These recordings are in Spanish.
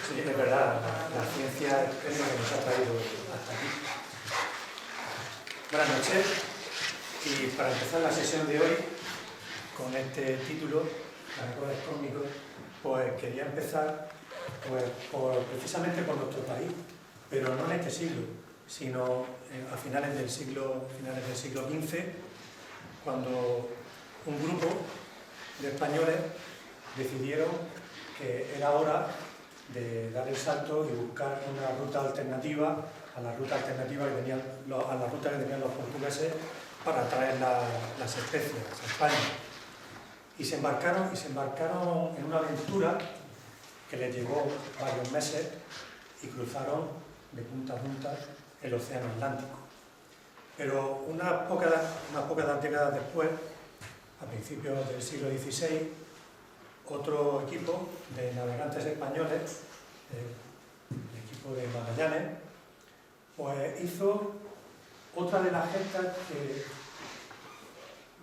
Sí, es verdad, la ciencia es lo que nos ha traído hasta aquí. Buenas noches, y para empezar la sesión de hoy, con este título, Caracoles Cósmicos, pues quería empezar precisamente por nuestro país, pero no en este siglo, sino a finales del siglo XV, cuando un grupo de españoles decidieron que era hora de dar el salto y buscar una ruta alternativa a la ruta alternativa que tenían los portugueses para traer las especias a España. Y se embarcaron en una aventura que les llevó varios meses y cruzaron de punta a punta el océano Atlántico. Pero unas pocas décadas después, a principios del siglo XVI, otro equipo de navegantes españoles, el equipo de Magallanes, pues hizo otra de las gestas que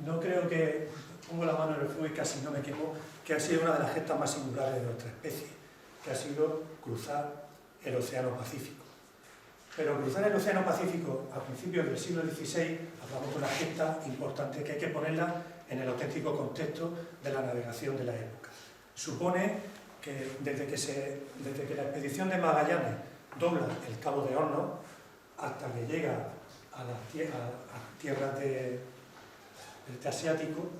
no creo que, pongo la mano en el fuego y casi no me quemo, que ha sido una de las gestas más singulares de nuestra especie, que ha sido cruzar el Océano Pacífico. Pero cruzar el Océano Pacífico a principios del siglo XVI, hablamos de una gesta importante que hay que ponerla en el auténtico contexto de la navegación de la época. Supone que desde que la expedición de Magallanes dobla el Cabo de Hornos hasta que llega a las tierras del este asiático,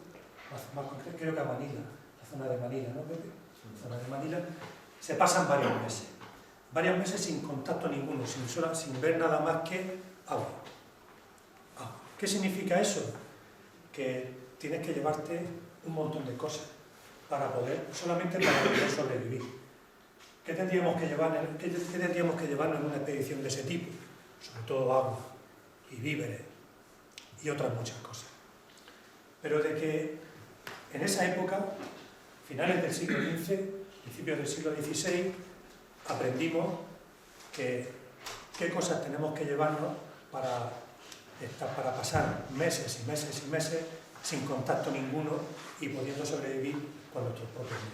más concreto, creo que a Manila, la zona de Manila, ¿no, Pepe? La zona de Manila, se pasan varios meses sin contacto ninguno, sin ver nada más que agua. ¿Qué significa eso? Que tienes que llevarte un montón de cosas solamente para poder sobrevivir. ¿Qué tendríamos que llevarnos en una expedición de ese tipo? Sobre todo agua y víveres y otras muchas cosas. Pero de que en esa época, finales del siglo XV, principios del siglo XVI, aprendimos qué cosas tenemos que llevarnos para pasar meses y meses y meses sin contacto ninguno y pudiendo sobrevivir con nuestros propios medios.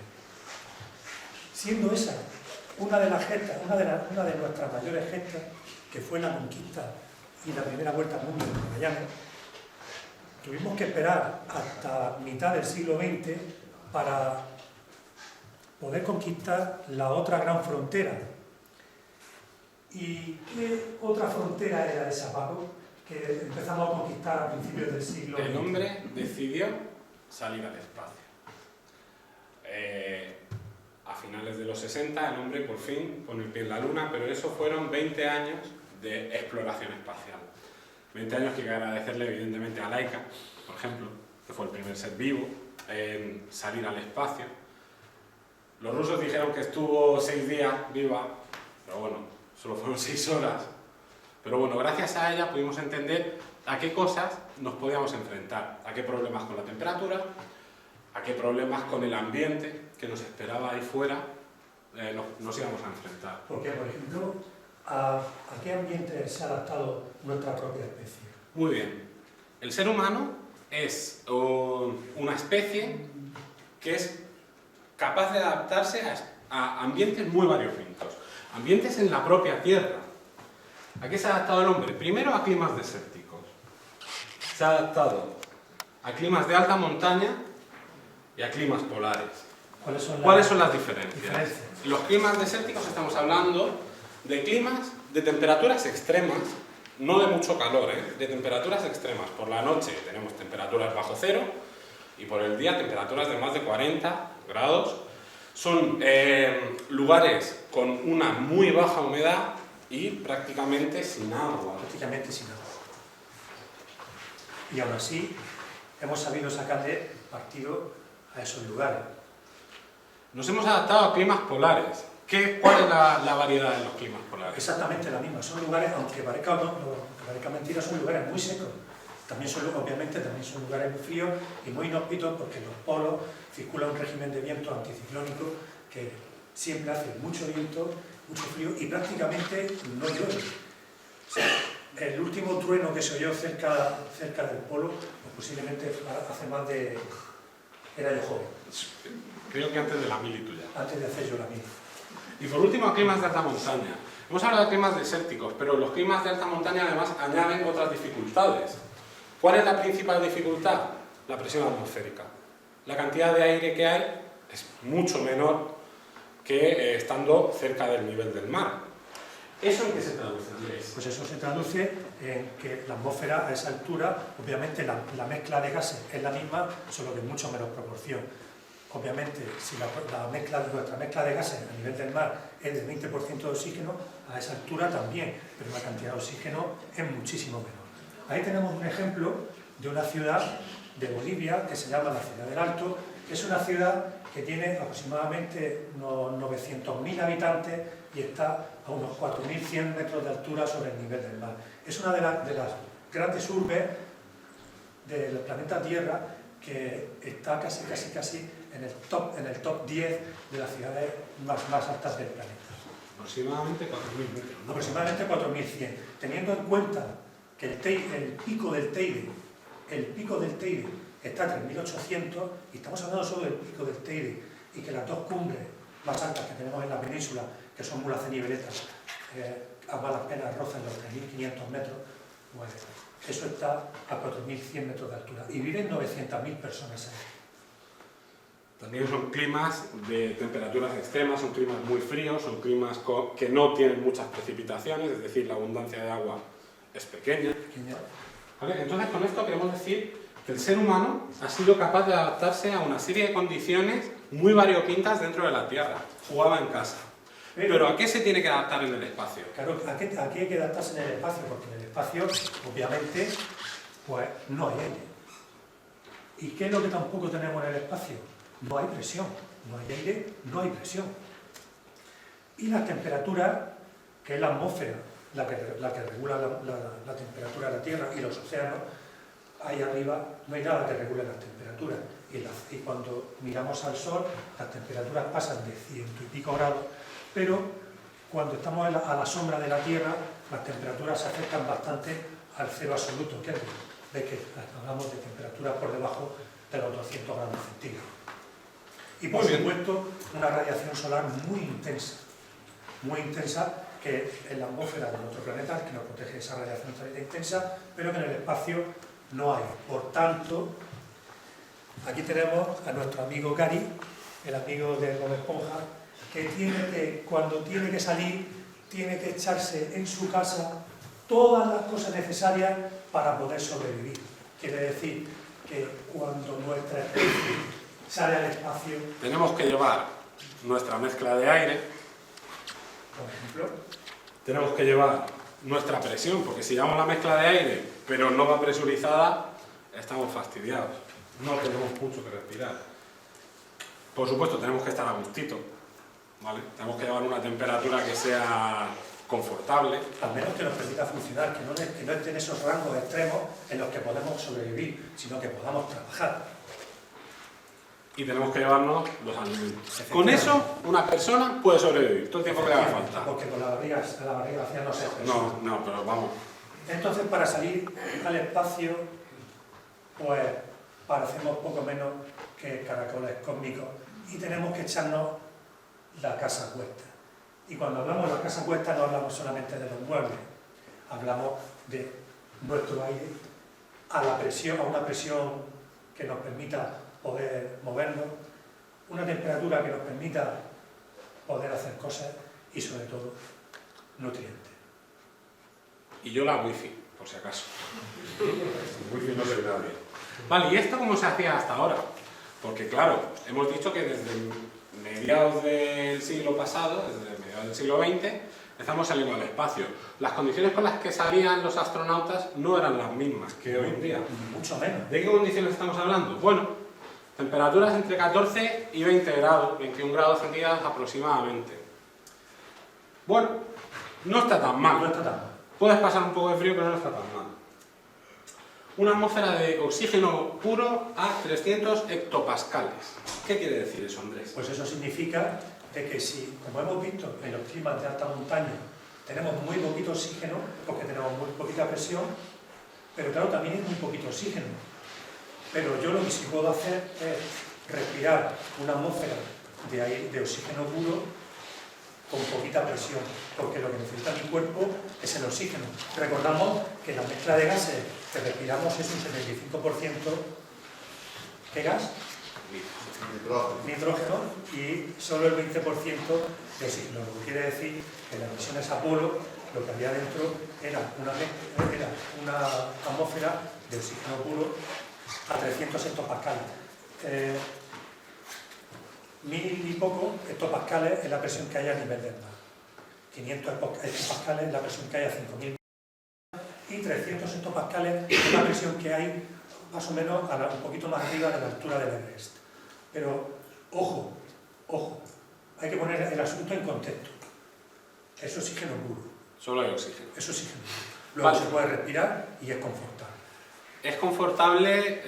Siendo esa una de nuestras mayores gestas, que fue la conquista y la primera vuelta al mundo de Magallanes, tuvimos que esperar hasta mitad del siglo XX para poder conquistar la otra gran frontera. ¿Y qué otra frontera era esa, Paco, que empezamos a conquistar a principios del siglo XX? El hombre decidió salir al espacio. A finales de los 60 el hombre por fin pone el pie en la Luna, pero eso fueron 20 años de exploración espacial. 20 años que hay que agradecerle evidentemente a Laika, por ejemplo, que fue el primer ser vivo en salir al espacio. Los rusos dijeron que estuvo 6 días viva, pero bueno, solo fueron 6 horas. Pero bueno, gracias a ella pudimos entender a qué cosas nos podíamos enfrentar, a qué problemas con la temperatura, a qué problemas con el ambiente que nos esperaba ahí fuera nos íbamos a enfrentar. Porque, por ejemplo, ¿a qué ambiente se ha adaptado nuestra propia especie? Muy bien. El ser humano es una especie que es capaz de adaptarse a ambientes muy variopintos, ambientes en la propia Tierra. ¿A qué se ha adaptado el hombre? Primero a climas desérticos. Se ha adaptado a climas de alta montaña y a climas polares. ¿Cuáles son las diferencias? Los climas desérticos estamos hablando de climas de temperaturas extremas, no de mucho calor, de temperaturas extremas. Por la noche tenemos temperaturas bajo cero y por el día temperaturas de más de 40 grados. Son lugares con una muy baja humedad y prácticamente sin agua. Y aún así hemos sabido sacarle partido a esos lugares. Nos hemos adaptado a climas polares. ¿Cuál es la variedad de los climas polares? Exactamente la misma. Son lugares, aunque parezca mentira, son lugares muy secos. Obviamente también son lugares muy fríos y muy inhóspitos porque en los polos circula un régimen de viento anticiclónico que siempre hace mucho viento, mucho frío y prácticamente no llueve. O sea, el último trueno que se oyó cerca del polo, pues posiblemente hace más de... Era yo joven. Creo que antes de la mili tuya. Antes de hacer yo la mili. Y por último, climas de alta montaña. Hemos hablado de climas desérticos, pero los climas de alta montaña además añaden otras dificultades. ¿Cuál es la principal dificultad? La presión atmosférica. La cantidad de aire que hay es mucho menor que estando cerca del nivel del mar. ¿Eso en qué se traduce, Andrés? Pues eso se traduce en que la atmósfera a esa altura, obviamente la mezcla de gases es la misma, solo que en mucho menos proporción. Obviamente, si nuestra mezcla de gases a nivel del mar es del 20% de oxígeno, a esa altura también, pero la cantidad de oxígeno es muchísimo menor. Ahí tenemos un ejemplo de una ciudad de Bolivia que se llama la Ciudad del Alto, que es una ciudad que tiene aproximadamente unos 900.000 habitantes y está a unos 4.100 metros de altura sobre el nivel del mar. Es una de las grandes urbes del planeta Tierra que está casi en el top 10 de las ciudades más altas del planeta. Aproximadamente 4.000 metros, ¿no? Aproximadamente 4.100. Teniendo en cuenta que el pico del Teide está a 3.800, y estamos hablando solo del pico del Teide, y que las dos cumbres más altas que tenemos en la península, que son Mulhacén y Veleta, a malas penas rozan los 3.500 metros, pues eso está a 4.100 metros de altura, y viven 900.000 personas ahí. También son climas de temperaturas extremas, son climas muy fríos, son climas que no tienen muchas precipitaciones, es decir, la abundancia de agua es pequeña. ¿Vale? Entonces, con esto queremos decir que el ser humano ha sido capaz de adaptarse a una serie de condiciones muy variopintas dentro de la Tierra. Jugaba en casa. Pero ¿a qué se tiene que adaptar en el espacio? Claro, aquí hay que adaptarse en el espacio, porque en el espacio, obviamente, pues no hay aire. ¿Y qué es lo que tampoco tenemos en el espacio? No hay presión. No hay aire, no hay presión. Y las temperaturas, que es la atmósfera, la que regula la temperatura de la Tierra y los océanos, ahí arriba no hay nada que regule las temperaturas. Y cuando miramos al Sol, las temperaturas pasan de 100 y pico grados, pero cuando estamos a la sombra de la Tierra, las temperaturas se acercan bastante al cero absoluto, que de que hablamos de temperaturas por debajo de los 200 grados centígrados. Y por supuesto, una radiación solar muy intensa, que en la atmósfera de nuestro planeta, que nos protege de esa radiación tan intensa, pero que en el espacio no hay. Por tanto, aquí tenemos a nuestro amigo Gary, el amigo de Bob Esponja, que cuando tiene que salir, tiene que echarse en su casa todas las cosas necesarias para poder sobrevivir. Quiere decir que cuando nuestra especie sale al espacio, tenemos que llevar nuestra mezcla de aire, por ejemplo, tenemos que llevar nuestra presión, porque si llevamos la mezcla de aire, pero no va presurizada, estamos fastidiados. No tenemos mucho que respirar. Por supuesto, tenemos que estar a gustito, ¿vale? Tenemos que llevar una temperatura que sea confortable. Al menos que nos permita funcionar, que no esté en esos rangos extremos en los que podemos sobrevivir, sino que podamos trabajar. Y tenemos que llevarnos los alimentos. Con eso, una persona puede sobrevivir todo el tiempo que le haga falta. Porque con la barriga vacía no se expresa. No, pero vamos. Entonces, para salir al espacio, pues parecemos poco menos que caracoles cósmicos y tenemos que echarnos la casa a cuesta. Y cuando hablamos de la casa a cuesta no hablamos solamente de los muebles, hablamos de nuestro aire a una presión que nos permita poder movernos, una temperatura que nos permita poder hacer cosas y sobre todo nutrientes. Y yo la wifi, por si acaso. El wifi no se da bien. Vale, ¿y esto cómo se hacía hasta ahora? Porque claro, hemos dicho que desde mediados del siglo pasado, desde mediados del siglo XX, estamos saliendo al espacio. Las condiciones con las que salían los astronautas no eran las mismas que hoy en día. Mucho menos. ¿De qué condiciones estamos hablando? Bueno, temperaturas entre 14 y 20 grados, 21 grados centígrados aproximadamente. Bueno, no está tan mal. No está tan mal. Puedes pasar un poco de frío, pero no está tan mal. Una atmósfera de oxígeno puro a 300 hectopascales. ¿Qué quiere decir eso, Andrés? Pues eso significa de que si, como hemos visto en los climas de alta montaña, tenemos muy poquito oxígeno, porque tenemos muy poquita presión, pero claro, también hay muy poquito oxígeno. Pero yo lo que sí puedo hacer es respirar una atmósfera de oxígeno puro, poquita presión, porque lo que necesita mi cuerpo es el oxígeno. Recordamos que la mezcla de gases que respiramos es un 75%, ¿qué gas? Nitrógeno, y solo el 20% de oxígeno, lo que quiere decir que en las misiones Apolo lo que había dentro era una atmósfera de oxígeno puro a 300 hectopascales. 1000 y poco hectopascales es la presión que hay a nivel del mar, 500 hectopascales es la presión que hay a 5000 y 300 hectopascales es la presión que hay más o menos un poquito más arriba de la altura del Everest. Pero, ojo, hay que poner el asunto en contexto. Es oxígeno puro. Solo hay oxígeno. Es oxígeno puro. Luego vale. Se puede respirar y es confortable. Es confortable.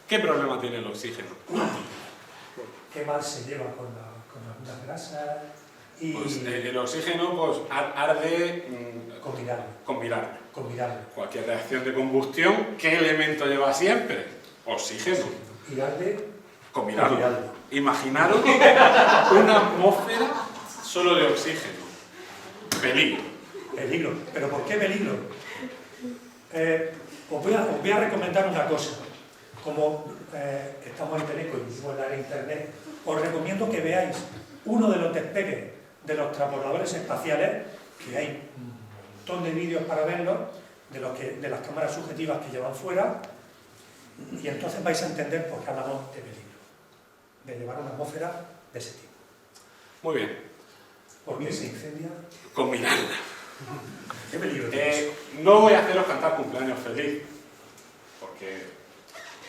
¿Qué problema tiene el oxígeno? ¿Qué mal se lleva con algunas grasas? Y Pues el oxígeno pues, arde combinarlo. Cualquier reacción de combustión, ¿qué elemento lleva siempre? Oxígeno. Y arde Combinarlo. combinarlo. Imaginaros una atmósfera solo de oxígeno. Peligro. Peligro. ¿Pero por qué peligro? Os voy a recomendar una cosa. Como estamos en Teleco y vivimos en la área de internet, os recomiendo que veáis uno de los despegues de los transbordadores espaciales, que hay un montón de vídeos para verlos, de las cámaras subjetivas que llevan fuera, y entonces vais a entender por qué hablamos de peligro, de llevar una atmósfera de ese tipo. Muy bien. ¿Por qué se incendia? Combinarla. ¿Qué peligro tiene eso? No voy a haceros cantar cumpleaños feliz, porque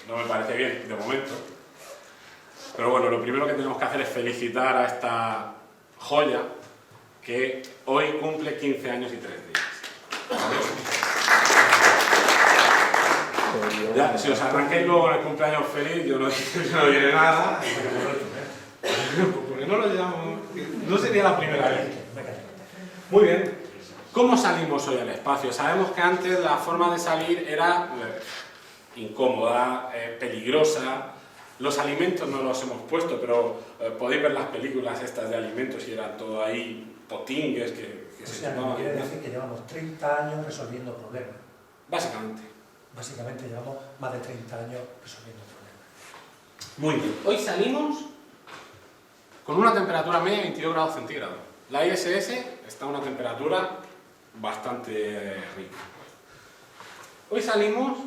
no me parece bien de momento. Pero bueno, lo primero que tenemos que hacer es felicitar a esta joya que hoy cumple 15 años y 3 días. Ya, si os arranquéis luego en el cumpleaños feliz, yo no diré nada. Porque no lo llamo. No sería la primera vez. Muy bien. ¿Cómo salimos hoy al espacio? Sabemos que antes la forma de salir era incómoda, peligrosa. Los alimentos no los hemos puesto, pero podéis ver las películas estas de alimentos y eran todo ahí potingues que se tomaban. Quiere decir que llevamos 30 años resolviendo problemas. Básicamente. Básicamente llevamos más de 30 años resolviendo problemas. Muy bien. Hoy salimos con una temperatura media de 22 grados centígrados. La ISS está a una temperatura bastante rica. Hoy salimos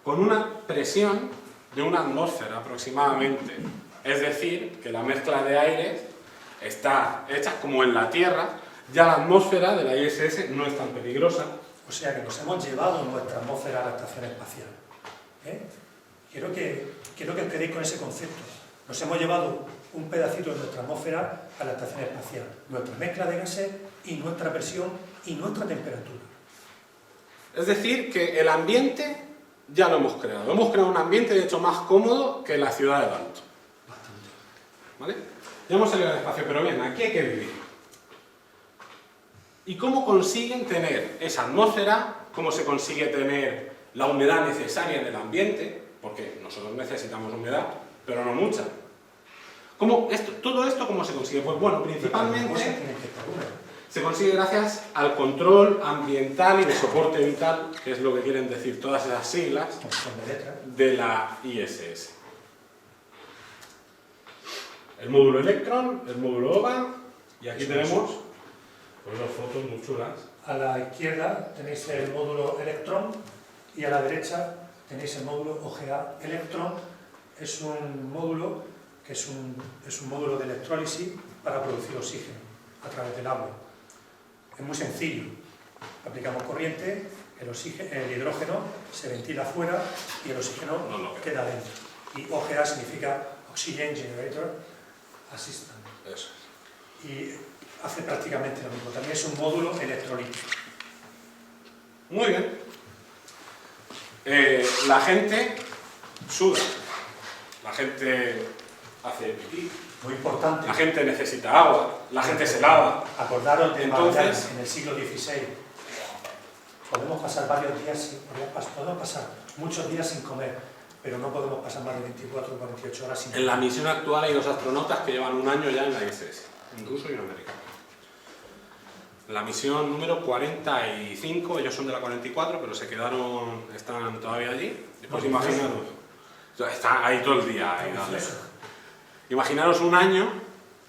con una presión de una atmósfera aproximadamente. Es decir, que la mezcla de aires está hecha como en la Tierra. Ya la atmósfera de la ISS no es tan peligrosa. O sea que nos hemos llevado nuestra atmósfera a la estación espacial. Quiero que os quedéis con ese concepto. Nos hemos llevado un pedacito de nuestra atmósfera a la estación espacial. Nuestra mezcla de gases y nuestra presión y nuestra temperatura. Es decir, que el ambiente ya lo hemos creado. Hemos creado un ambiente, de hecho, más cómodo que la ciudad de Dalton. ¿Vale? Ya hemos salido al espacio, pero bien, aquí hay que vivir. ¿Y cómo consiguen tener esa atmósfera? ¿Cómo se consigue tener la humedad necesaria en el ambiente? Porque nosotros necesitamos humedad, pero no mucha. ¿Todo esto cómo se consigue? Pues bueno, principalmente se consigue gracias al control ambiental y de soporte vital, que es lo que quieren decir todas esas siglas de la ISS. El módulo Electron, el módulo OVA, y aquí tenemos pues, dos fotos muy chulas. A la izquierda tenéis el módulo Electron y a la derecha tenéis el módulo OGA. Electron es un módulo que es un módulo de electrólisis para producir oxígeno a través del agua. Es muy sencillo. Aplicamos corriente, el hidrógeno se ventila afuera y el oxígeno queda dentro. Y OGA significa Oxygen Generator Assistant. Eso es. Y hace prácticamente lo mismo. También es un módulo electrolítico. Muy bien. La gente suda. La gente hace pipí. Muy importante. La gente necesita agua. La gente se lava. Acordaros de Entonces, Magallanes en el siglo XVI. Podemos pasar varios días, podemos pasar muchos días sin comer, pero no podemos pasar más de 24 o 48 horas sin comer. en la misión actual hay 2 astronautas que llevan un año ya en la ISS. Un ruso y un americano. la misión número 45, ellos son de la 44, pero se quedaron, están todavía allí. Pues imaginaros, están ahí todo el día. Ahí, ¿vale? Imaginaros un año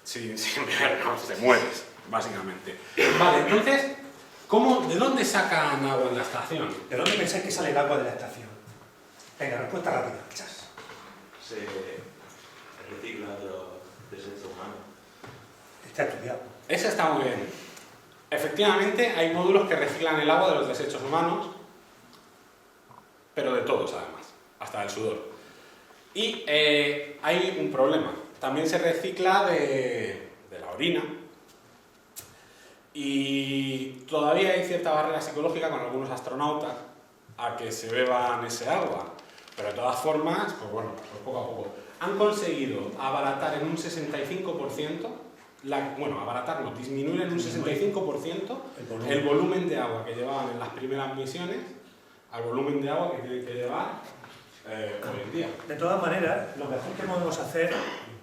sin ver, no, te mueres, básicamente. Vale, entonces, ¿de dónde sacan agua en la estación? ¿De dónde pensáis que sale el agua de la estación? Venga, respuesta rápida. Chas. Se recicla de los desechos humanos. Está estudiado. Ese está muy bien. Efectivamente, hay módulos que reciclan el agua de los desechos humanos, pero de todos además, hasta del sudor. Y hay un problema. También se recicla de la orina. Y todavía hay cierta barrera psicológica con algunos astronautas a que se beban ese agua. Pero de todas formas, pues bueno, pues poco a poco. Han conseguido abaratar en un 65%, abaratar no, disminuir en un 65% el volumen de agua que llevaban en las primeras misiones al volumen de agua que tienen que llevar hoy en día. De todas maneras, lo mejor que podemos hacer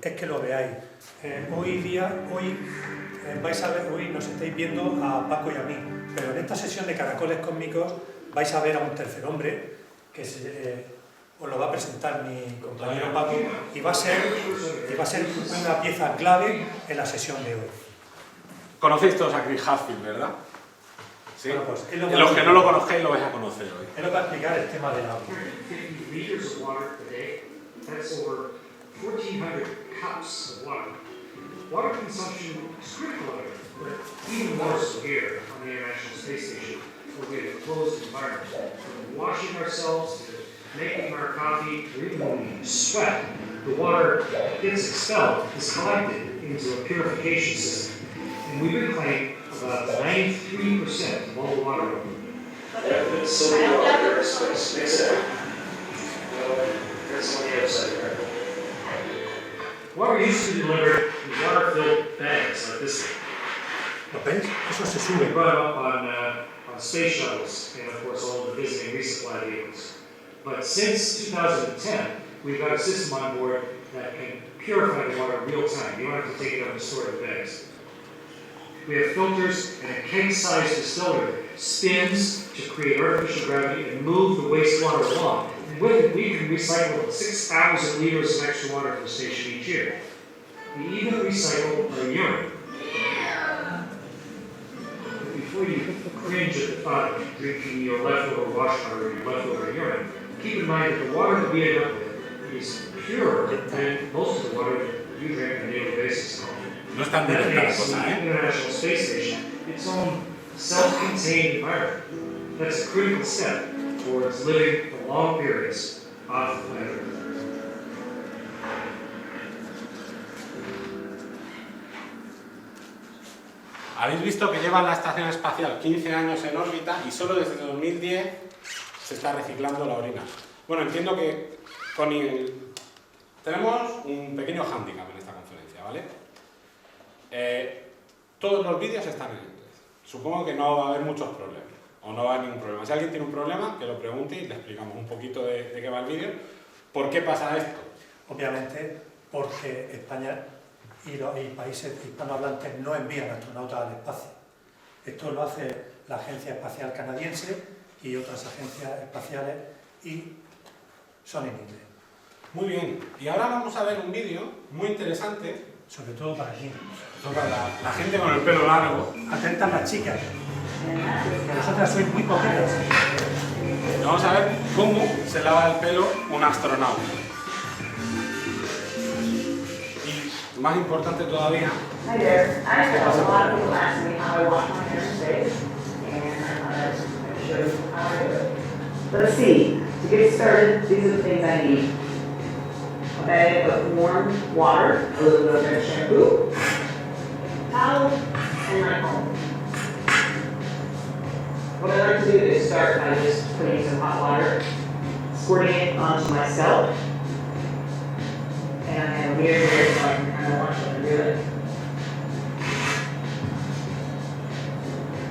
es que lo veáis. Hoy vais a ver, hoy nos estáis viendo a Paco y a mí, pero en esta sesión de Caracoles Cósmicos vais a ver a un tercer hombre que os lo va a presentar mi compañero Paco y va a ser una pieza clave en la sesión de hoy. Conocéis todos a Chris Hadfield, ¿verdad? Sí. Bueno, pues, los que no lo conozcáis lo vais a conocer hoy. Él os va a explicar el tema del agua. 150 liters of water a day, that's over 1,400 cups of water. Water consumption is critical on Earth, but even more so here on the International Space Station, where we have a closed environment. From washing ourselves to making our coffee, or even when we sweat, the water gets expelled, is collected into a purification system. And we would claim about 93% of all the water on Earth. It's so water, space makes it. That's on the other side, right? Water used to be delivered in water-filled bags like this one. ¿Lo veis? Eso se We sube. brought up on space shuttles and of course all of the visiting resupply vehicles. But since 2010, we've got a system on board that can purify the water real time. You don't have to take it up and store it in bags. We have filters and a keg-sized distillery that spins to create artificial gravity and move the wastewater along. And with it, we can recycle 6,000 liters of extra water for the station each year. We even recycle our urine. Before you cringe at the thought of drinking your leftover wash water or your leftover urine, keep in mind that the water that we end up with is purer than most of the water that you drink on a daily basis. No es tan That directa la makes cosa, the ¿eh? International Space Station its own self-contained environment. That's a critical step towards living for long periods off the planet Earth. Habéis visto que lleva la estación espacial 15 años en órbita y solo desde 2010 se está reciclando la orina. Bueno, entiendo que tenemos un pequeño hándicap en esta conferencia, ¿vale? Todos los vídeos están en inglés. Supongo que no va a haber muchos problemas, o no va a haber ningún problema. Si alguien tiene un problema, que lo pregunte y le explicamos un poquito de qué va el vídeo. ¿Por qué pasa esto? Obviamente porque España y países hispanohablantes no envían astronautas al espacio. Esto lo hace la Agencia Espacial Canadiense y otras agencias espaciales y son en inglés. Muy bien, y ahora vamos a ver un vídeo muy interesante, Sobre todo para aquí. para la gente con el pelo largo. Atentas las chicas, que vosotras sois muy coquetas. Vamos a ver cómo se lava el pelo un astronauta. Y más importante todavía, Hi there. I know a lot of people ask me how I wash my hair in space, and I thought I'd show you how I do it. Let's see. To get started, these are the things I need. Okay, I put warm water, a little bit of red shampoo, towel, and my comb. What I like to do is start by just putting some hot water, squirting it onto my scalp, and I have a mirror here so I can kind of watch what I do it.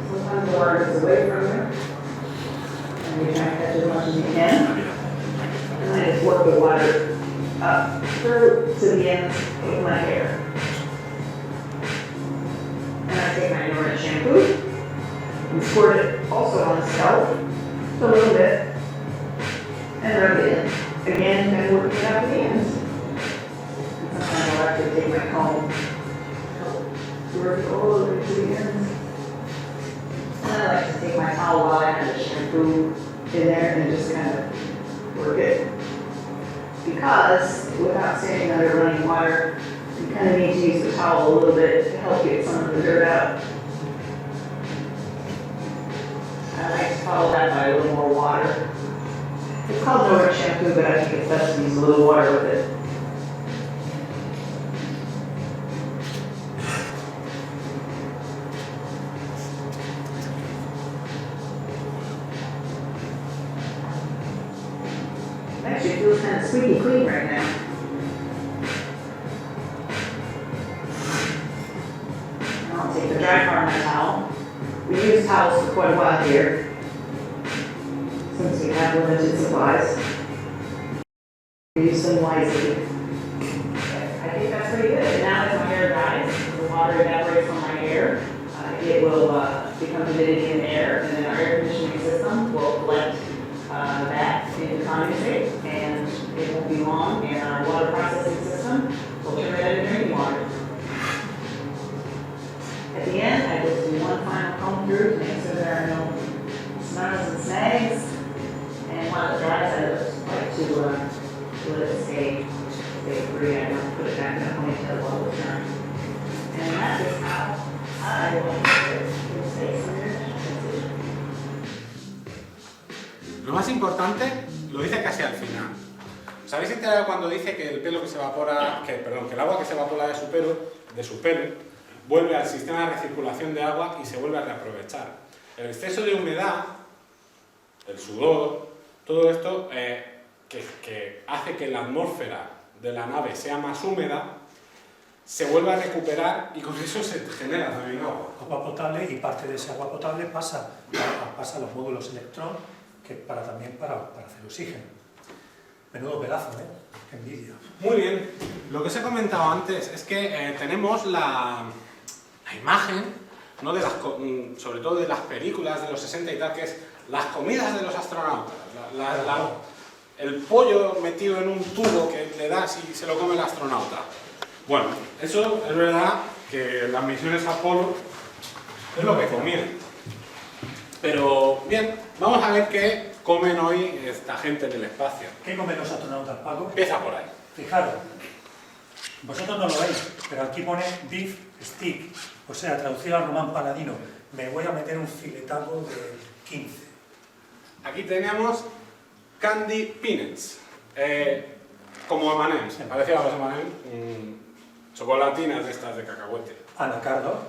Sometimes the water gets away from you, and you try to catch as much as you can. And I just work the water up through to the ends of my hair. And I take my Nordic shampoo, You squirt it also on the scalp, a little bit, and rub it in. Again, kind of working it out to the ends. And sometimes I'll have to take my comb, work it all the way to the ends. And I like to take my towel while I have the shampoo in there and just kind of work it. Because without standing under running water, you kind of need to use the towel a little bit to help get some of the dirt out. I like to follow that by a little more water. It's called Nordic shampoo, but I think it's best to use a little water with it. Actually, it feels kind of squeaky clean right now. And I'll take the dry part of my towel. We use towels for quite a while here, since we have limited supplies. We use them wisely. I think that's pretty good. And now as my hair dries, the water evaporates from my hair. It will become humidity in the air, and then our air conditioning system will collect that into condensate, and it won't be long, and our water processing system will turn that into drinking water. At the end, I just do one final comb through to make sure there are no smells and snags. And while it dries, I just like to let it stay free. I don't put it back in a ponytail while it's drying. And that is how I want to stay clear. Lo más importante lo dice casi al final. ¿Os habéis enterado cuando dice que el pelo que se evapora, que el agua que se evapora de su pelo vuelve al sistema de recirculación de agua y se vuelve a reaprovechar? El exceso de humedad, el sudor, todo esto que hace que la atmósfera de la nave sea más húmeda, se vuelve a recuperar y con eso se genera también agua. Agua potable, y parte de ese agua potable pasa a los módulos electrón, que también para hacer oxígeno. Menudo pedazo, ¿eh? Qué envidia. Muy bien, lo que os he comentado antes es que tenemos la imagen, ¿no? Sobre todo de las películas de los 60 y tal, que es las comidas de los astronautas. El pollo metido en un tubo que le das y se lo come el astronauta. Bueno, eso es verdad que las misiones Apolo es lo que comían. Pero bien, vamos a ver qué comen hoy esta gente en el espacio. ¿Qué comen los astronautas, Paco? Empieza por ahí. Fijaros, vosotros no lo veis, pero aquí pone beef stick, o sea, traducido al román paladino. Me voy a meter un filetaco de 15. Aquí tenemos candy peanuts, como M&M's, parecido a los M&M's, chocolatinas de estas de cacahuete. Anacardo.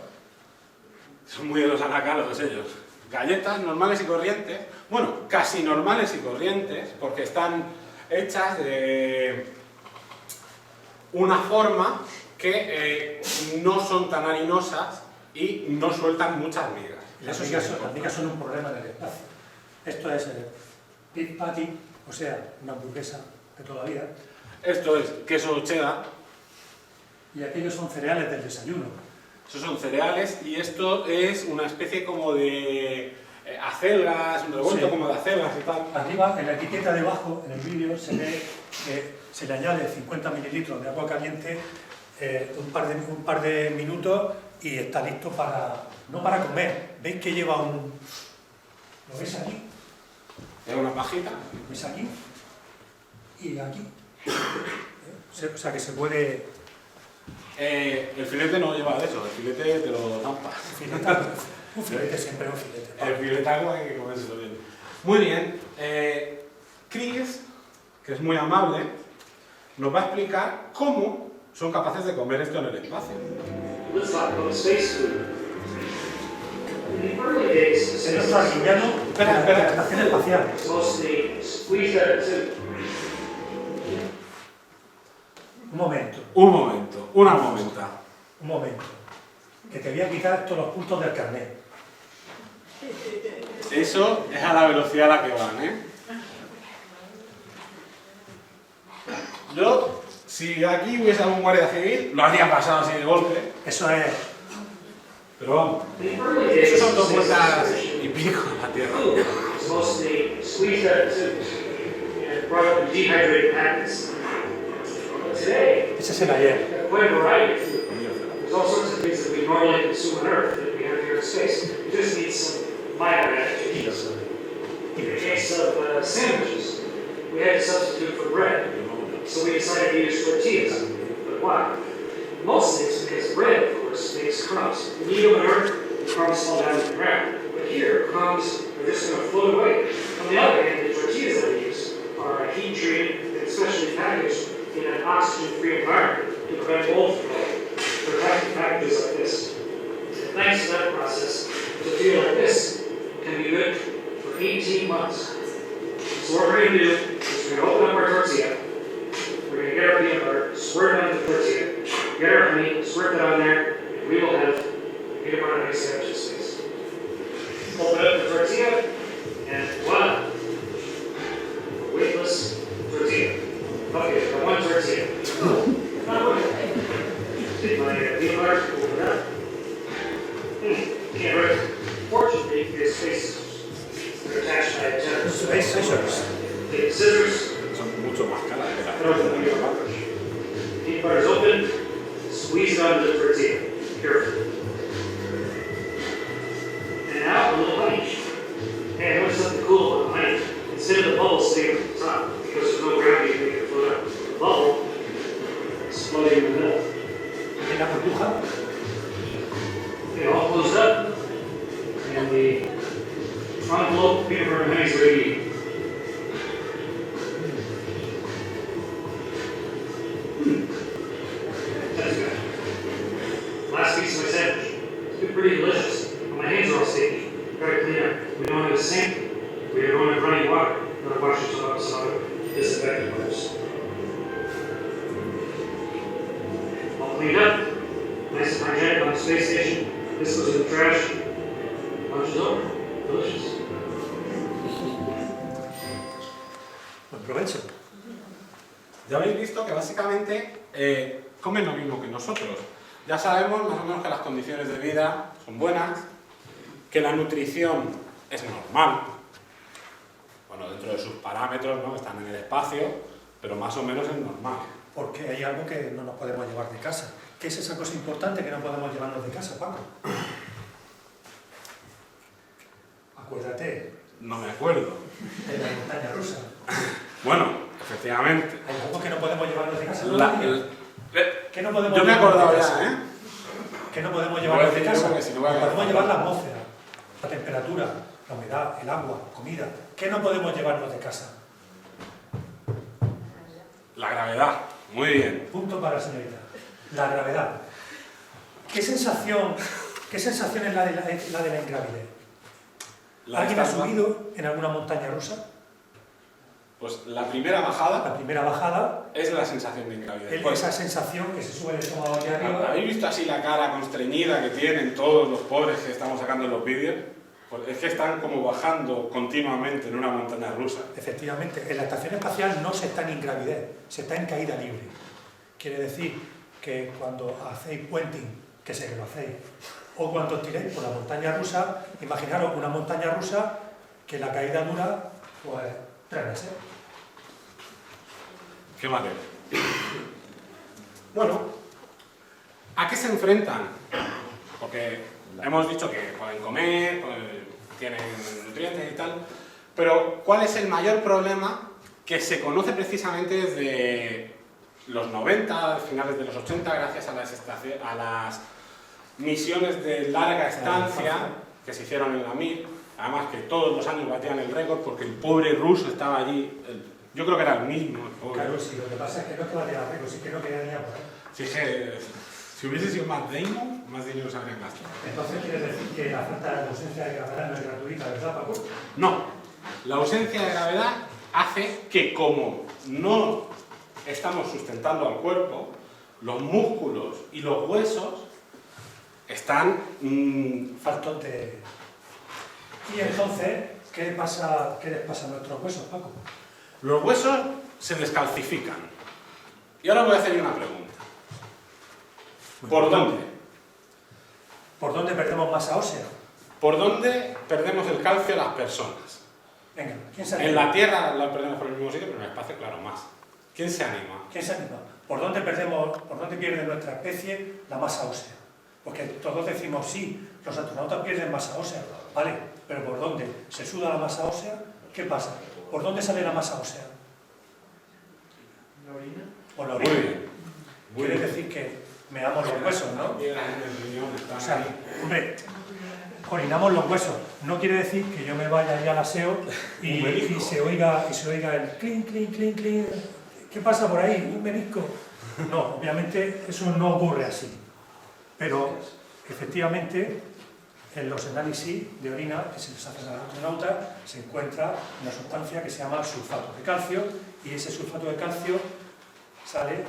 Son muy de los anacardos ellos. Galletas normales y corrientes, bueno, casi normales y corrientes, porque están hechas de una forma que no son tan harinosas y no sueltan muchas migas. Las migas son un problema en el espacio. Esto es el beef patty, o sea, una hamburguesa de toda la vida. Esto es queso cheddar. Y aquellos son cereales del desayuno. Esos son cereales y esto es una especie como de acelgas, un revuelto como de acelgas y tal. Arriba, en la etiqueta debajo, en el vídeo, se ve que se le añade 50 mililitros de agua caliente, un par de minutos y está listo no para comer. ¿Veis que lleva un... ¿Lo veis aquí? Es una pajita. ¿Lo veis aquí? Y aquí. O sea que se puede... El filete no lleva eso, el filete te lo zampas. Un filete siempre es un filete. El filetaco hay que comérselo bien. Muy bien. Chris, que es muy amable, nos va a explicar cómo son capaces de comer esto en el espacio. Let's talk about space food. In the early days, the Señor Sarguillano, Espera. la estación espacial. mostly squeezed out of soup. Un momento. Un momento. Que te voy a quitar todos los puntos del carnet. Eso es a la velocidad a la que van, ¿eh? Yo, si aquí hubiese algún guardia civil, lo habría pasado así de golpe. Eso es Pero vamos, The early days eso son of 2 space vueltas exploration, y pico a la Tierra. food was mostly squeezed out of tubes and brought up in dehydrated packets. But today, Ese es el ayer. we have quite a variety of food. There's all sorts of things that we normally consume on Earth that we have here in space. We just need some minor adaptations. In the case of sandwiches, we had to substitute for bread, so we decided to use tortillas. But why? Mostly it's because bread, of course, makes crumbs. When you eat them on Earth, the crumbs fall down to the ground. But here, crumbs are just going to float away. On the other hand, the tortillas that we use are heat treated and specially packaged in an oxygen-free environment to prevent mold from growing. They're packed in packages like this. And thanks to that process, a tortilla like this can be good for 18 months. So what we're going to do is we're going to open up our tortilla. We're going to get our peanut butter, squirt it on the tortilla, get our honey, squirt that on there, and we will have peanut butter and honey sandwich in space. Open up the tortilla, and voila! A weightless tortilla. Okay, got one tortilla. Not one. Did my peanut butter, open it up. Can't hurt it. Fortunately, there's spaces. They're attached by a tether. Space scissors. Take the scissors, Son mucho más caras que las throw it in the peanut butter. Peanut butter's open, squeeze it onto the tortilla, carefully. And now a little honey. Hey, I noticed something cool about the honey. Instead of the bubble staying at the top, because there's no gravity to make it float up, the bubble is floating in the middle. En la burbuja. Okay, all closed up, and the envelope peanut butter and honey is ready to eat. That's good. Last piece of my sandwich. It's pretty delicious. But my hands are all sticky. Gotta clean up. We don't have a sink. We don't have running water. Gotta wash yourself up with some other disinfectant wipes. All cleaned up. Nice and hygienic on the space station. This goes in the trash. Lunch is over. Delicious. Buen provecho. Ya habéis visto que básicamente comen lo mismo que nosotros. Ya sabemos más o menos que las condiciones de vida son buenas, que la nutrición es normal, bueno, dentro de sus parámetros, ¿no? Están en el espacio, pero más o menos es normal. Porque hay algo que no nos podemos llevar de casa. ¿Qué es esa cosa importante que no podemos llevarnos de casa, Paco? Acuérdate, No me acuerdo. de la montaña rusa. Bueno, efectivamente. Hay algo que no podemos llevarnos de casa. ¿No La- lo digas? ¿Qué no podemos yo me he llevarnos acordado de casa? ya, ¿eh? ¿Qué no podemos Lo voy a llevarnos de decir yo casa? porque si no voy a quedar Podemos fatal. llevar la atmósfera, la temperatura, la humedad, el agua, comida. ¿Qué no podemos llevarnos de casa? La gravedad. Muy bien. Punto para la señorita. La gravedad. ¿Qué sensación es la de la ingravidez? La ¿Alguien ha estatua- subido en alguna montaña rusa? Pues la primera bajada La primera bajada, es la sensación de ingravidez. Pues, esa sensación que se sube el estómago hacia arriba. ¿habéis visto así la cara constreñida que tienen todos los pobres que estamos sacando en los vídeos? Pues es que están como bajando continuamente en una montaña rusa. Efectivamente, en la estación espacial no se está en ingravidez, se está en caída libre. Quiere decir que cuando hacéis puenting, que sé que lo hacéis, o cuando tiréis por la montaña rusa, imaginaros una montaña rusa que la caída dura, pues, 3 meses. Qué manera. Bueno, ¿a qué se enfrentan? Porque hemos dicho que pueden comer, tienen nutrientes y tal, pero ¿cuál es el mayor problema que se conoce precisamente desde los 90, finales de los 80, gracias a las misiones de larga estancia que se hicieron en la Mir? Además que todos los años batían el récord porque el pobre ruso estaba allí, yo creo que era el mismo. El pobre. Claro, sí, lo que pasa es que no es que vaya a rico, sí que no quería ni agua. Si es que si hubiese sido más Damon, más dinero se habrían gastado. Entonces quieres decir que la falta de ausencia de gravedad no es gratuita, ¿verdad, Paco? No, la ausencia de gravedad hace que como no estamos sustentando al cuerpo, los músculos y los huesos están Faltos de... Y entonces, ¿qué les pasa a nuestros huesos, Paco? los huesos se descalcifican. Y ahora voy a hacer una pregunta. ¿Por dónde? ¿Por dónde perdemos masa ósea? ¿Por dónde perdemos el calcio las personas? Venga, ¿quién se anima? En la Tierra lo perdemos por el mismo sitio, pero en el espacio, claro, más. ¿Quién se anima? ¿Quién se anima? ¿Por dónde pierde nuestra especie la masa ósea? Porque todos decimos, sí, los astronautas pierden masa ósea, vale, pero ¿por dónde? ¿Se suda la masa ósea? ¿Qué pasa? ¿Por dónde sale la masa ósea? ¿La orina? Por la Muy orina. bien. Muy Quiere bien. decir que meamos los huesos, ¿no? Piedras en el riñón están O sea, ahí. hombre, orinamos los huesos. No quiere decir que yo me vaya ahí al aseo y se oiga el clink, clink, clink, clink. ¿Qué pasa por ahí? ¿Un menisco? No, obviamente eso no ocurre así. Pero efectivamente en los análisis de orina que se les hacen a los astronautas se encuentra una sustancia que se llama sulfato de calcio, y ese sulfato de calcio sale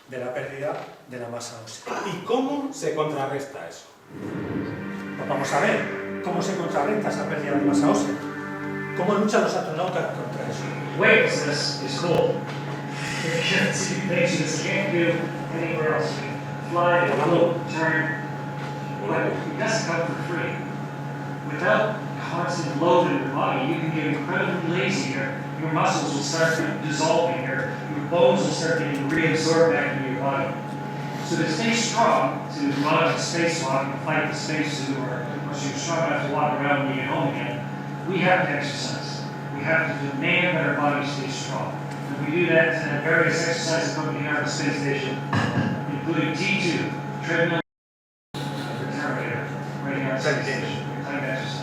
de la pérdida de la masa ósea. ¿Y cómo se contrarresta eso? Pues vamos a ver cómo se contrarresta esa pérdida de masa ósea. ¿Cómo luchan los astronautas contra eso? Weightlessness is cool. It shouldn't be things you can't do anywhere else. You can fly, float, turn, but it doesn't come for free. Without constant load in your body, you can get incredibly lazy. Your muscles will start dissolving, your bones will start getting reabsorbed back into your body. So to stay strong, to run a spacewalk and fight the spacesuit, or so you're strong enough to walk around when you get home again, we have to exercise. We have to demand that our bodies stay strong. And we do that in various exercises accompanying our space station, including T2, treadmill, and the Terminator, right here on space station, time exercise.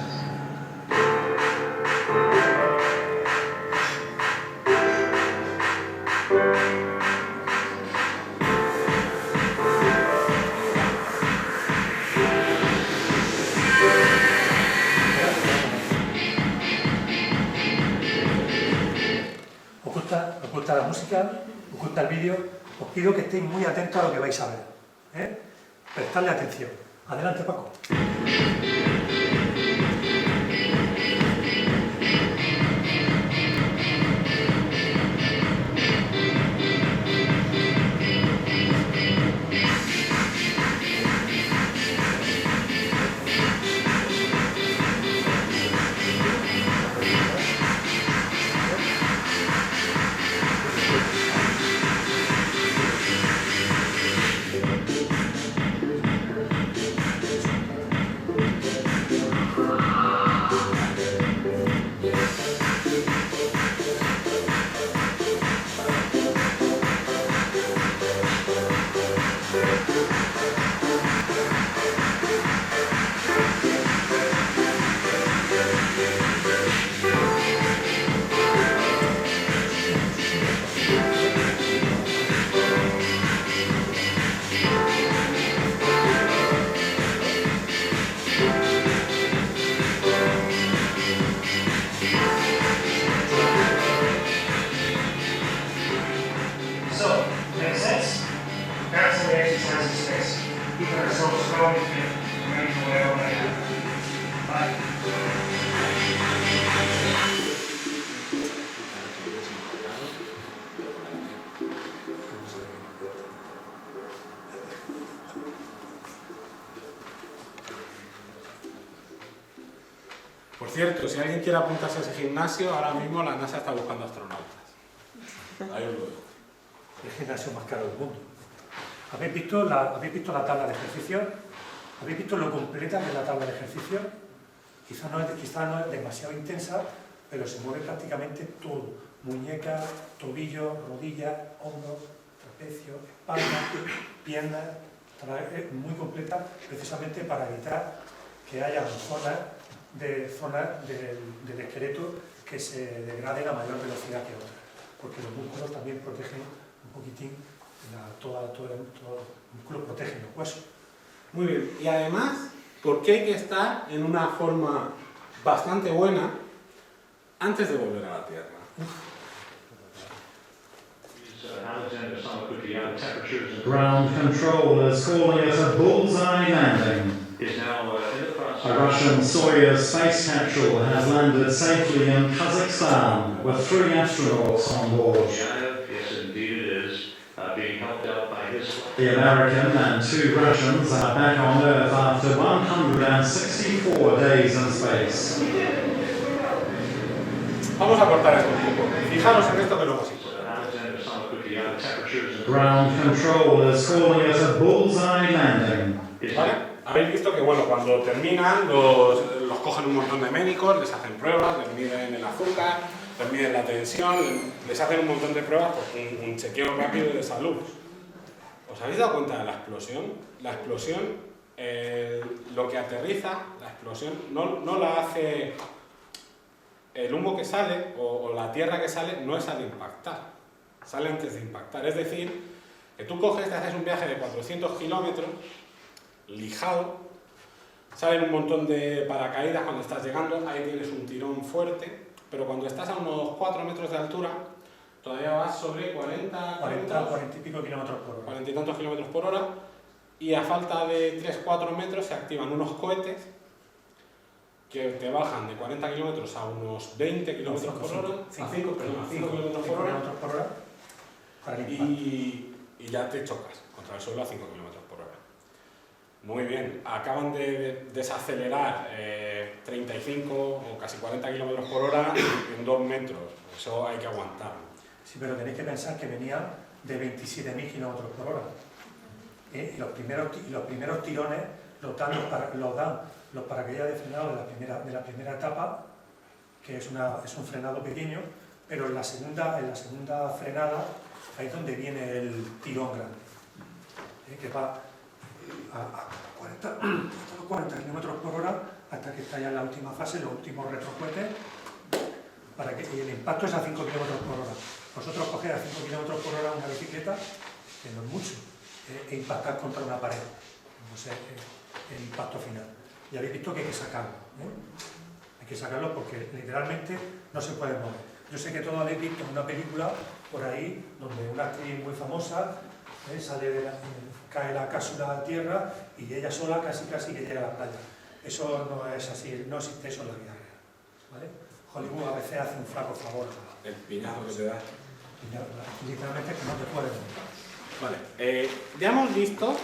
Oculta la música, oculta el vídeo. Os pido que estéis muy atentos a lo que vais a ver, ¿eh? Prestadle atención. Adelante, Paco. So, makes sense? That's how we exercise in space. Keeping ourselves strong and fit, ready for whatever might happen. Bye. Por cierto, si alguien quiere apuntarse a ese gimnasio, ahora mismo la NASA está buscando astronautas. Ahí os lo dejo. El gimnasio más caro del mundo. ¿Habéis visto la tabla de ejercicios? ¿Habéis visto lo completa que es la tabla de ejercicios? Quizás no es demasiado intensa, pero se mueve prácticamente todo. Muñecas, tobillos, rodillas, hombros, trapecio, espalda, piernas. Es muy completa precisamente para evitar que haya zonas del esqueleto que se degraden a mayor velocidad que otras, porque los músculos también protegen un poquitín, todo el músculo protege los huesos. Muy bien. Y además, ¿por qué hay que estar en una forma bastante buena antes de volver a la Tierra? Alexander Samakuti, our temperatures and ground controllers calling it a bullseye landing. Is now in the process. A Russian Soyuz space capsule has landed safely in Kazakhstan with 3 astronauts on board. Yes, indeed it is. Being helped out by his The American and 2 Russians are back on Earth after 164 days in space. Vamos a cortar esto un poco. Fijaros en esto que es lo más importante. Alexander Summer Cookie on temperatures and ground control is calling it a bullseye landing. ¿Vale? Habéis visto que bueno, cuando terminan los cogen un montón de médicos, les hacen pruebas, les miden el azúcar, les miden la tensión, les hacen un montón de pruebas, pues, un chequeo rápido de salud. ¿Os habéis dado cuenta de la explosión? La explosión, lo que aterriza, la explosión, no la hace... El humo que sale o la tierra que sale no es al impactar, sale antes de impactar. Es decir, que tú coges, te haces un viaje de 400 kilómetros, lijado, salen un montón de paracaídas cuando estás llegando, ahí tienes un tirón fuerte, pero cuando estás a unos 4 metros de altura, todavía vas sobre 40 40 y pico kilómetros por hora. 40 y tantos kilómetros por hora, y a falta de 3-4 metros se activan unos cohetes que te bajan de 40 kilómetros a unos 20 kilómetros por hora, a 5 kilómetros por hora, para el impacto. y ya te chocas contra el suelo a 5 kilómetros por hora. Muy bien, acaban de desacelerar 35 o casi 40 kilómetros por hora en 2 metros, eso hay que aguantarlo. Sí, pero tenéis que pensar que venía de 27.000 kilómetros por hora. Y los primeros tirones los dan los paracaídas de frenado de la primera etapa, que es un frenado pequeño, pero en la segunda frenada ahí es donde viene el tirón grande, que va a 40 kilómetros por hora hasta que está ya en la última fase, los últimos retrocohetes, y el impacto es a 5 kilómetros por hora. Vosotros cogéis a 5 kilómetros por hora una bicicleta, que no es mucho, e impactar contra una pared, no sé, el impacto final. Y habéis visto que hay que sacarlo, hay que sacarlo porque literalmente no se puede mover. Yo sé que todos habéis visto una película por ahí donde una actriz muy famosa cae la cápsula a tierra y ella sola casi que llega a la playa. Eso no es así, no existe eso en la vida real, ¿vale? Hollywood a veces hace un flaco favor. El piñazo que te da. Literalmente que no te puedes mover. Vale, ya hemos visto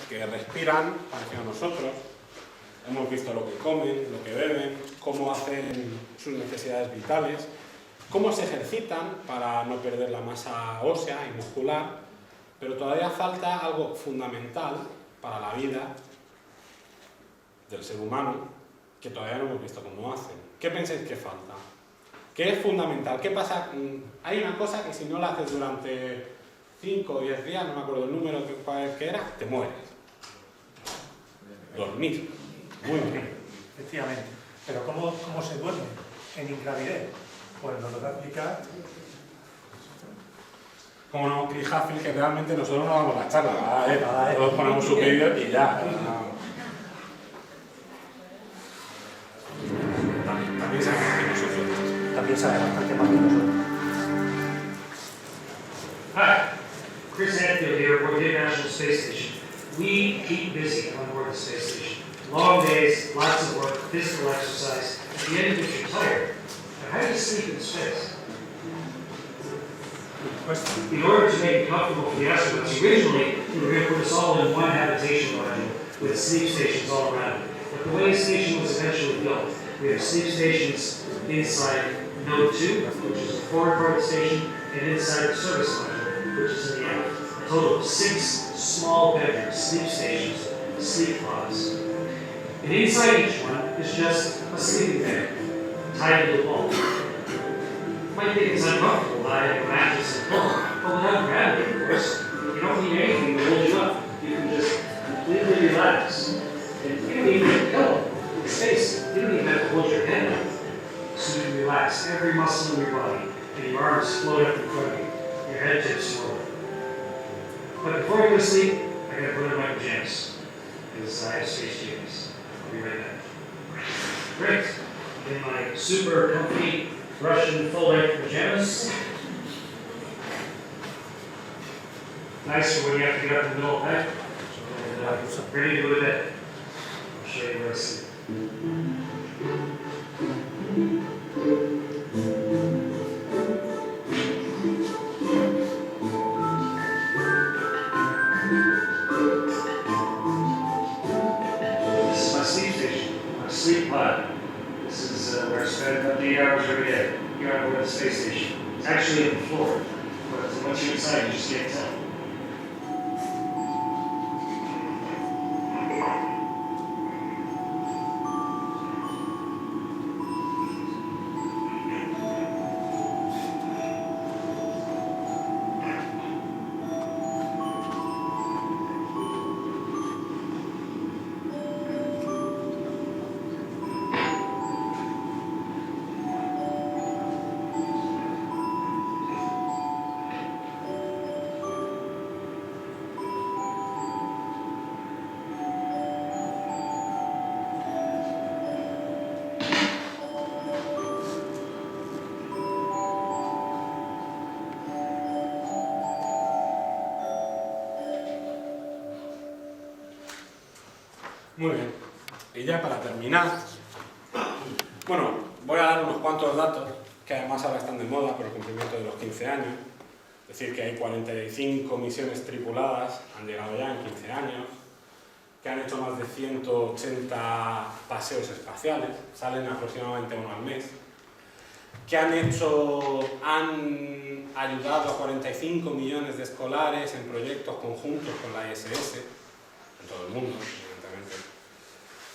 que respiran parecido a nosotros, hemos visto lo que comen, lo que beben, cómo hacen sus necesidades vitales, cómo se ejercitan para no perder la masa ósea y muscular, pero todavía falta algo fundamental para la vida del ser humano que todavía no hemos visto cómo hacen. ¿Qué pensáis que falta? ¿Qué es fundamental? ¿Qué pasa? Hay una cosa que si no la haces durante 5 o 10 días, no me acuerdo el número que era, te mueres. Dormir. Muy bien, efectivamente. Pero ¿cómo se duerme en ingravidez? Pues nos lo va a explicar. Como no, Chris Hadfield, que realmente nosotros no damos la charla, todos ponemos su vídeo y ya. También sabemos que nosotros. También sabe bastante más que nosotros. Hi, Chris Hadfield here with the International Space Station. We keep busy on board the space station. Long days, lots of work, physical exercise. At the end of it, you're tired. But how do you sleep in space? In order to make it comfortable for the astronauts, originally we were going to put us all in one habitation module with sleep stations all around it. But the way the station was eventually built, we have sleep stations inside Node 2, which is the forward part of the station, and inside the service module, which is in the aft. A total of 6 small bedrooms, sleep stations, sleep pods. And inside each one is just a sleeping bag, tied to the wall. You might think it's uncomfortable not having a mattress and pillow, but without gravity, of course, you don't need anything to hold you up. You can just completely relax. And you don't even need a pillow. In space, you don't even have to hold your head up. So you can relax every muscle in your body, and your arms float up in front of you. Your head tips forward. But before I go to sleep, I gotta put on my pajamas, because I have space genius. I'll be right back. Great. In my super comfy Russian full-length pajamas. Nice for when you have to get up in the middle of the night. And ready to go to bed. I'll show you where I sleep. sleep pod. This is where I spend up to 8 hours every day, here on board the space station. It's actually on the floor, but once you're inside, you just can't tell. Muy bien. Y ya para terminar, bueno, voy a dar unos cuantos datos que además ahora están de moda por el cumplimiento de los 15 años. Es decir, que hay 45 misiones tripuladas, han llegado ya en 15 años, que han hecho más de 180 paseos espaciales, salen aproximadamente uno al mes, que han ayudado a 45 millones de escolares en proyectos conjuntos con la ISS, en todo el mundo, evidentemente,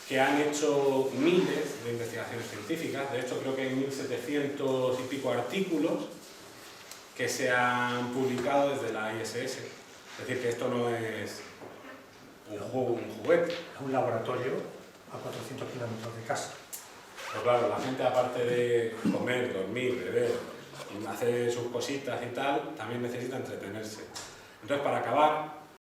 que han hecho miles de investigaciones científicas. De hecho, creo que hay 1.700 y pico artículos que se han publicado desde la ISS. Es decir, que esto no es un juguete. Es un laboratorio a 400 kilómetros de casa. Pero claro, la gente, aparte de comer, dormir, beber, y hacer sus cositas y tal, también necesita entretenerse. Entonces, para acabar,